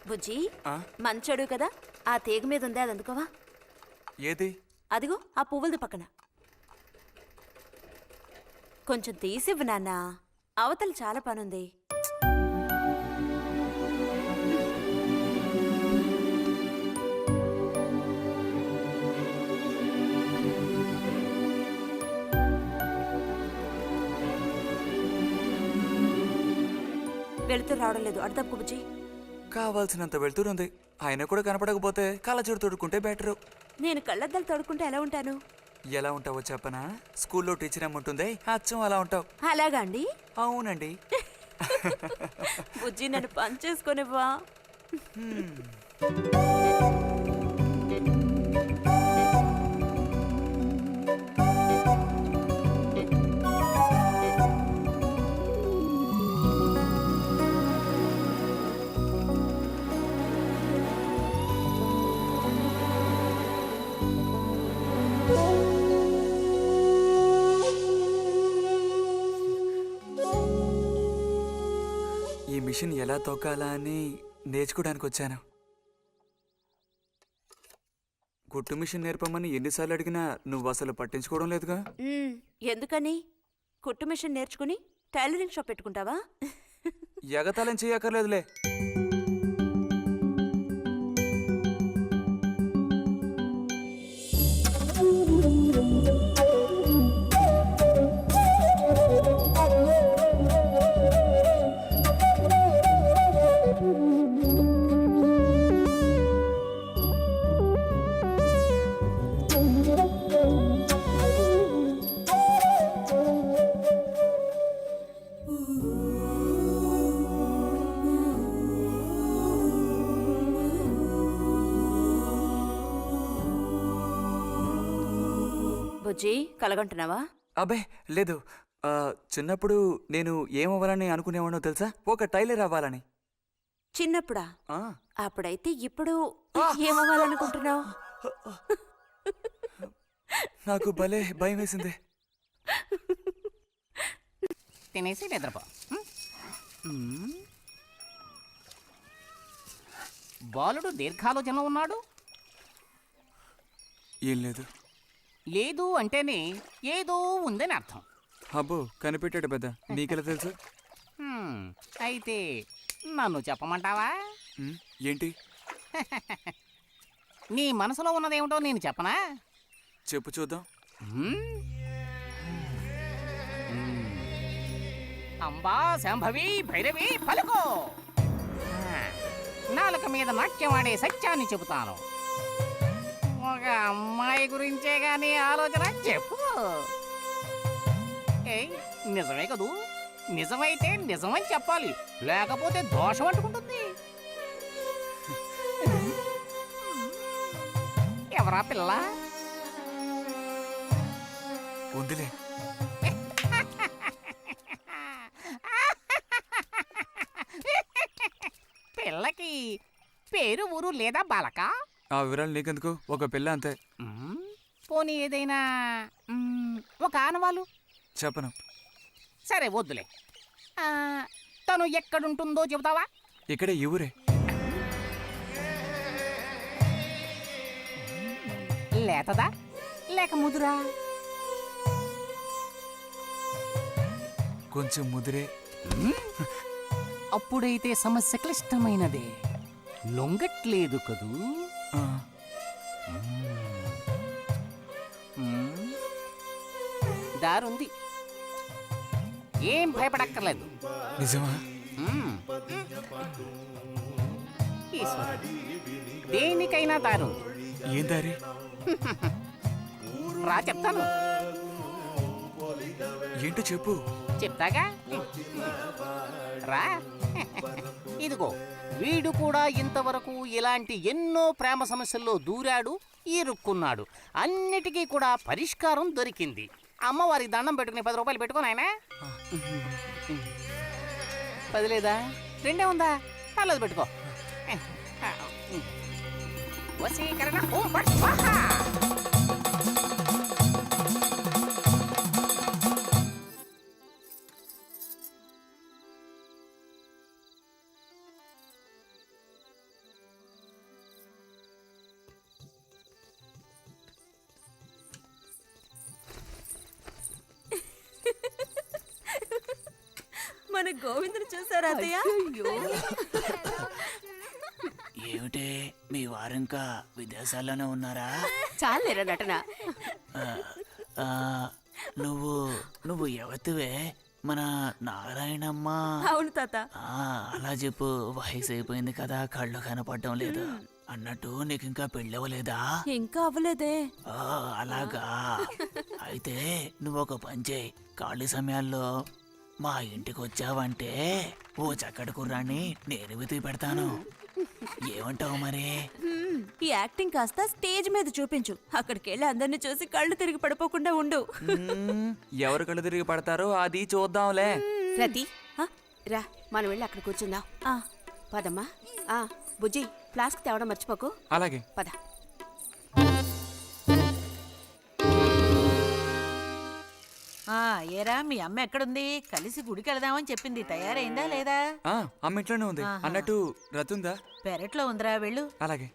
బుజ్జి మంచోడు కదా, ఆ తీగ మీద ఉంది, అది అందుకోవా? ఏది? అదిగో ఆ పువ్వులది పక్కన. కొంచెం తీసివ్వు నాన్న, అవతల చాలా పనుంది. వెళుతూ రావడం లేదు, అర్థం బుజ్జి. కావాల్సినంత వెళ్తురుంది, ఆయన కూడా కనపడకపోతే కళ్ళజోడు తొడుక్కుంటే బెటరు. నేను కళ్ళద్దాలు తొడుక్కుంటే ఎలా ఉంటాను? ఎలా ఉంటావో చెప్పనా? స్కూల్లో టీచర్ ఏముంటుంది, అచ్చం అలా ఉంటావు. అలాగా అండి? అవునండి. బుజ్జి నన్ను పని చేసుకునివ్వా. ఈ మిషన్ ఎలా తొక్కాలా అని నేర్చుకోవడానికి వచ్చాను. కుట్టు మిషన్ నేర్పమని ఎన్నిసార్లు అడిగినా నువ్వు అసలు పట్టించుకోవడం లేదుగా. ఎందుకని? కుట్టు మిషన్ నేర్చుకుని టైలరింగ్ షాప్ పెట్టుకుంటావా? ఎగతాళం చేయక్కర్లేదులే. బుజ్జి కలగంటున్నావా? అబ్బే లేదు, చిన్నప్పుడు నేను ఏమవ్వాలని అనుకునేవాడో తెలుసా? ఒక టైలర్ అవ్వాలని. చిన్నప్పుడా? అప్పుడైతే ఇప్పుడు ఏమవ్వాలనుకుంటున్నావు? నాకు భలే భయం వేసింది. తినేసి నిద్రపో. బాలుడు దీర్ఘాలోచనలో ఉన్నాడు. ఏం లేదు. లేదు అంటేనే ఏదో ఉందని అర్థం. అబ్బో కనిపెట్టాడు పెద్ద, నీకెలా తెలుసు? అయితే నన్ను చెప్పమంటావా? ఏంటి? నీ మనసులో ఉన్నదేమిటో నేను చెప్పనా? చెప్పు చూద్దాం. అంబా శాంభవి భైరవి పలుకో. నాలుక మీద నాట్యమాడే సత్యాన్ని చెబుతాను. ఒక అమ్మాయి గురించే గానీ ఆలోచన చెప్పు. నిజమే కదూ? నిజమైతే నిజమని చెప్పాలి, లేకపోతే దోషం అంటుకుంటుంది. ఎవరా పిల్ల? ఉందిలే. పిల్లకి పేరు ఊరు లేదా బాలక? ఆ వివరాలు నీకెందుకు, ఒక పిల్ల అంతే. పోనీ ఏదైనా ఒక ఆనవాలు చెప్పను. సరే వద్దులే. తను ఎక్కడుంటుందో చెబుతావా? ఇక్కడే ఈ ఊరే. లేతదా లేక ముదురా? కొంచెం ముదిరే. అప్పుడైతే సమస్య క్లిష్టమైనదే. లొంగట్లేదు కదూ? దారుంది, ఏం భయపడక్కర్లేదు. నిజమా? దేనికైనా దారు. ఏం దారి? రా చెప్తాను. ఏంటో చెప్పు. చెప్తాగా, రా. ఇదిగో, వీడు కూడా ఇంతవరకు ఇలాంటి ఎన్నో ప్రేమ సమస్యల్లో దూరాడు, ఇరుక్కున్నాడు. అన్నిటికీ కూడా పరిష్కారం దొరికింది. అమ్మవారికి దండం పెట్టుకుని 10 రూపాయలు పెట్టుకోనాయనా. 10 లేదా? 2 ఉందా? పర్లేదు పెట్టుకో. వశీకరణ ఓం ఫట్ స్వాహ. మన గోవిందుని చూసారా అత్తయ్య? ఏమిటే మీ వారింకా విదేశాల్లోనే ఉన్నారా? చాలేరా నటన. ఆ, నువ్వు నువ్వు ఎవతివే? మన నారాయణమ్మ. అవును తాత. అలా చెప్పు. వయసు అయిపోయింది కదా, కళ్ళు కనపడడం లేదు. అన్నట్టు నీకు ఇంకా పెళ్ళవలేదా? ఇంకా అవ్వలేదే. అలాగా. అయితే నువ్వు ఒక పని చేయి. ఖాళీ సమయాల్లో మా ఇంటికి వచ్చావంటే ఓ చక్కటి కుర్రాన్ని నేను వెతికి పెడతాను. ఏమంటావు మరి? ఈ యాక్టింగ్ కాస్త స్టేజ్ మీద చూపించు. అక్కడికి వెళ్ళి అందరిని చూసి కళ్ళు తిరిగి పడిపోకుండా ఉండు. ఎవరు కళ్ళు తిరిగి పడతారో అది చూద్దాంలే. రతి రా, మనం వెళ్ళి అక్కడ కూర్చుందాం. పదమ్మా. బుజ్జి, ఫ్లాస్క్ తేవడం మర్చిపోకు. అలాగే. పద. ఏరా మీ అమ్మ ఎక్కడుంది? కలిసి గుడికి వెళదామని చెప్పింది. తయారైందా లేదా? అమ్మ ఇంట్లోనే ఉంది. అన్నట్టు రతుందా? పెరట్లో ఉందిరా, వెళ్ళు. అలాగే.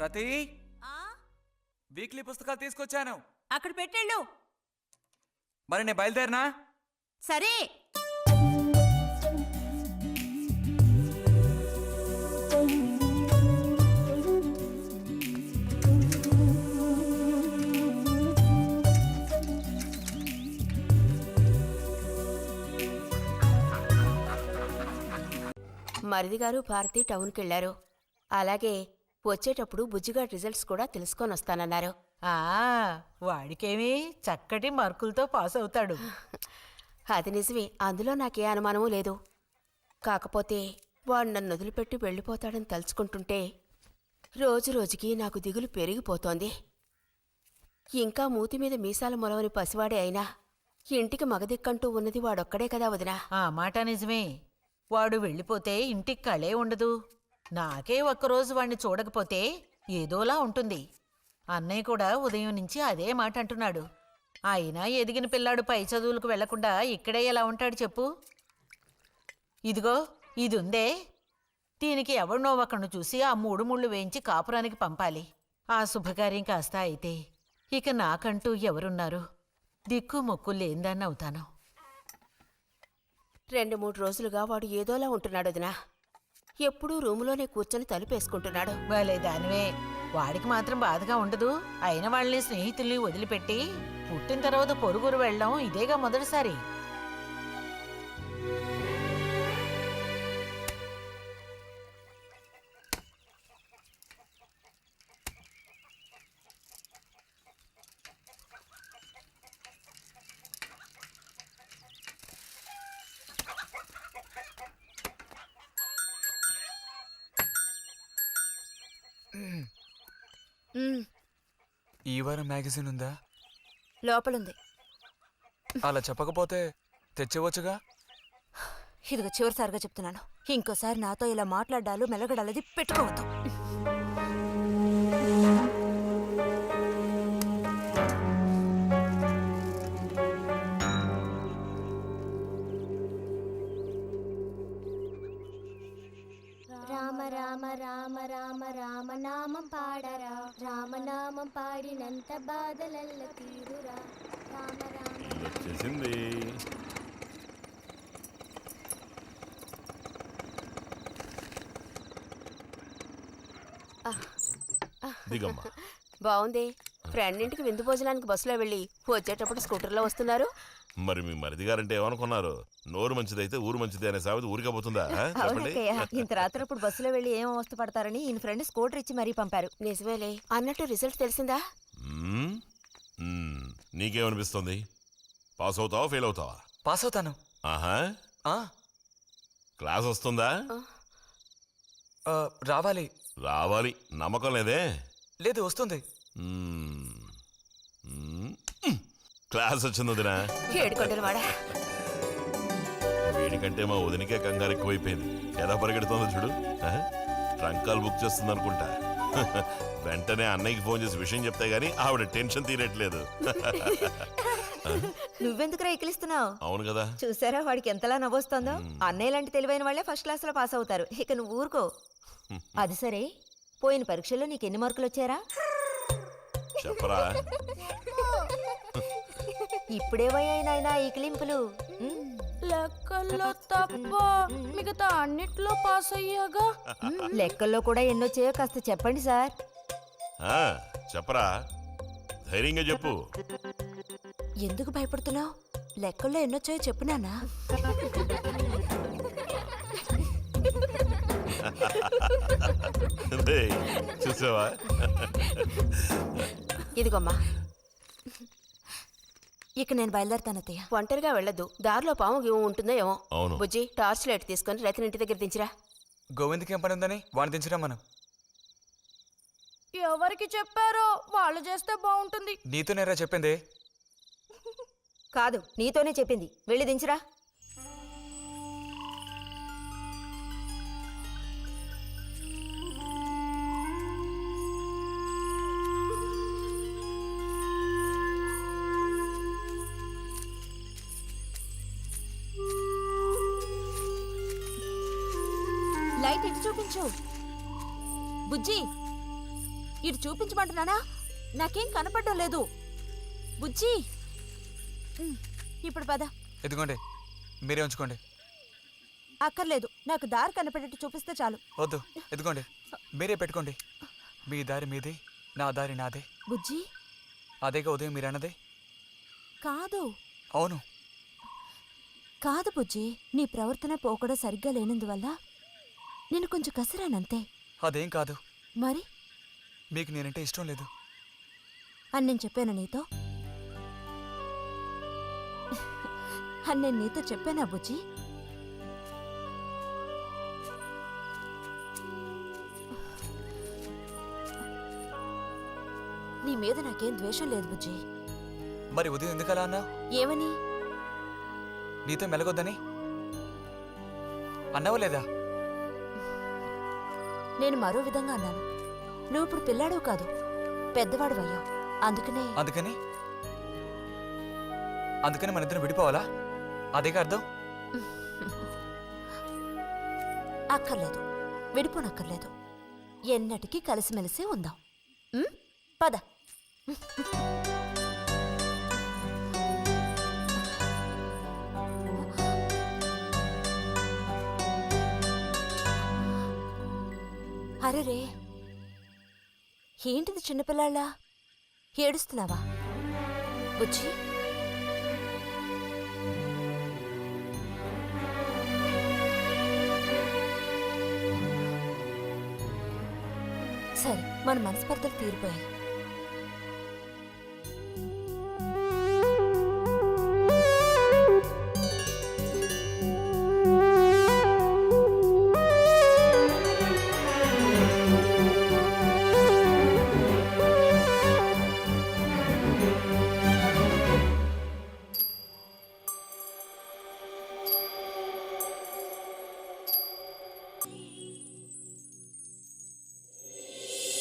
రతి, వీక్లీ పుస్తకాలు తీసుకొచ్చాను. అక్కడ పెట్టేళ్ళు. మరి నేను బయలుదేరినా? సరే. మరిది గారు భారతి టౌన్కి వెళ్లారు. అలాగే వచ్చేటప్పుడు బుజ్జిగాడి రిజల్ట్స్ కూడా తెలుసుకొని వస్తానన్నారు. వాడికేమీ చక్కటి మార్కులతో పాస్ అవుతాడు. అది నిజమే, అందులో నాకే అనుమానమూ లేదు. కాకపోతే వాడు నన్ను వదిలిపెట్టి వెళ్ళిపోతాడని తలుచుకుంటుంటే రోజు రోజుకి నాకు దిగులు పెరిగిపోతోంది. ఇంకా మూతి మీద మీసాల మొలవని పసివాడే అయినా ఇంటికి మగదిక్కంటూ ఉన్నది వాడొక్కడే కదా వదినా. ఆ మాట నిజమే. వాడు వెళ్ళిపోతే ఇంటికి కళే ఉండదు. నాకే ఒక్కరోజు వాణ్ణి చూడకపోతే ఏదోలా ఉంటుంది. అన్నయ్య కూడా ఉదయం నుంచి అదే మాట అంటున్నాడు. అయినా ఎదిగిన పిల్లాడు పై చదువులకు వెళ్లకుండా ఇక్కడే ఎలా ఉంటాడు చెప్పు? ఇదిగో ఇదుందే, దీనికి ఎవరినో ఒకరిని చూసి ఆ 3 ముళ్ళు వేయించి కాపురానికి పంపాలి. ఆ శుభకార్యం కాస్త అయితే ఇక నాకంటూ ఎవరున్నారు? దిక్కు మొక్కు లేందాన్ని అవుతాను. 2-3 రోజులుగా వాడు ఏదోలా ఉంటున్నాడు వదినా. ఎప్పుడూ రూములోనే కూర్చొని తలుపేసుకుంటున్నాడు. భలే దానివే. వాడికి మాత్రం బాధగా ఉండదు. అయిన వాళ్ళని స్నేహితుల్ని వదిలిపెట్టి పుట్టిన తర్వాత పొరుగురు వెళ్ళడం ఇదేగా మొదటిసారి. ఈ వారం మ్యాగజైన్ ఉందా? లోపలుంది. అలా చెప్పకపోతే తెచ్చేవచ్చుగా. ఇదిగో చివరిసారిగా చెప్తున్నాను, ఇంకోసారి నాతో ఇలా మాట్లాడాలు మెలగడాలది పెట్టుకోవద్దు. రామ రామ రామ రామ రామనామం పాడరా, రామనామం పాడినంత బాధలల్ల తీరురా. రామ రామ వచ్చేసింది. దిగమ్మా. బావుంది. ఫ్రెండ్ ఇంటికి విందు భోజనానికి బస్సులో వెళ్ళి వచ్చేటప్పుడు స్కూటర్లో వస్తున్నారు. మరి మీ మరిది గారంటే ఏమనుకున్నారు? నోరు మంచిదైతే ఊరు మంచిది అనే సామెత ఊరికపోతుందా? చెప్పండి. ఇంత రాత్రప్పుడు బస్సులో వెళ్ళి ఏం అవస్థ పడతారని ఈయన ఫ్రెండ్ స్కూటర్ ఇచ్చి మరీ పంపారు. నిజమేలే. అన్నట్టు రిజల్ట్ తెలిసిందా? మ్మ్? మ్మ్. నీకేమనిపిస్తుంది? పాస్ అవుతావా ఫెయిల్ అవుతావా? పాస్ అవుతాను. ఆహా, ఆ, క్లాస్ వస్తుందా? రావాలి. రావాలి. నమ్మకం లేదే? లేదు, వస్తుంది. మ్మ్. మ్మ్. క్లాస్ వచ్చింది వదినా. ఏడుకొండలవాడా. వీడికంటే మా వదినికే కంగారు ఎక్కువైపోయింది. ఎలా పరిగెడుతుందో చూడు. ట్రంకాలు బుక్ చేస్తుంది అనుకుంటా. వెంటనే అన్నయ్యకి ఫోన్ చేసి విషయం చెప్తే గానీ ఆవిడ టెన్షన్ తీరట్లేదు. నువ్వెందుకు రైకిలిస్తున్నావు? అవును కదా. చూసారా వాడికి ఎంతలా నవ్వొస్తుందో. అన్నయ్య లాంటి తెలివైన వాళ్ళే ఫస్ట్ క్లాస్ లో పాస్ అవుతారు. ఇక నువ్వు ఊరుకో. అది సరే, పోయిన పరీక్షల్లో నీకు ఎన్ని మార్కులు వచ్చారా? చెప్పరా. ఇప్పుడేవయ్యాయి నాయనా ఈ క్లింపులు? లెక్కల్లో తప్ప మిగతా అన్నిట్లో పాస్ అయ్యాగా. లెక్కల్లో కూడా ఎన్నొచ్చాయో కాస్త చెప్పండి సార్. ఆ, చెప్పరా, ధైర్యంగా చెప్పు. ఎందుకు భయపడుతున్నావు? లెక్కల్లో ఎన్నొచ్చాయో చెప్పు నాన్నా. రేయ్, చూసావా? ఇదిగోమ్మా. ఇక నేను బయలుదేరుతాను అత్తయ్య. ఒంటరిగా వెళ్ళొద్దు. దారిలో పాము గీము ఉంటుందో ఏమో. అవును. బుజ్జి, టార్చ్ లైట్ తీసుకొని రతిని ఇంటి దగ్గర దించిరా. గోవింద్కి ఏం పని ఉందని వాడిని దించడం మనం. ఎవరికి చెప్పారో వాళ్ళు చేస్తే బాగుంటుంది. నీతో నేరా చెప్పింది. కాదు, నీతోనే చెప్పింది. వెళ్ళి దించురా. లైట్ ఇటు చూపించు. బుజ్జి, ఇటు చూపించమంటున్నానా? నాకేం కనపడడం లేదు. బుజ్జి, ఇప్పుడు పద. ఎదుగోండి, మీరే ఉంచుకోండి. అక్కర్లేదు, నాకు దారి కనపడేట్టు చూపిస్తే చాలు. వద్దు, ఎదుగోండి, మీరే పెట్టుకోండి. మీ దారి మీదే, నా దారి నాదే. బుజ్జి, అదేగా ఉదయం మీరు అన్నదే. కాదు అవును. కాదు బుజ్జి, నీ ప్రవర్తన పోకడ సరిగ్గా లేనందువల్ల నేను కొంచెం కసిరానంతే. అదేం కాదు. మరి మీకు నేనంటే ఇష్టం లేదు అని నేను చెప్పాను నీతో? అని నేను నీతో చెప్పానా బుజ్జి? నీ మీద నాకేం ద్వేషం లేదు బుజ్జి. మరి ఉదయం ఎందుకు అలా అన్నావు? ఏమని? నీతో మెలగొద్దని అన్నావా లేదా? నేను మరో విధంగా అన్నాను. నువ్వు ఇప్పుడు పిల్లాడు కాదు, పెద్దవాడు అయ్యావు. అందుకనే అందుకని మన ఇద్దరం విడిపోవాలా? అదేగా అర్థం. అక్కర్లేదు, విడిపోనక్కర్లేదు. ఎన్నటికీ కలిసిమెలిసి ఉందాం. పద. అరే, ఏంటిది చిన్నపిల్లాళ్ళ ఏడుస్తున్నావా బుజ్జి? సరే, మన మనస్పర్ధలు తీరిపోయాయి.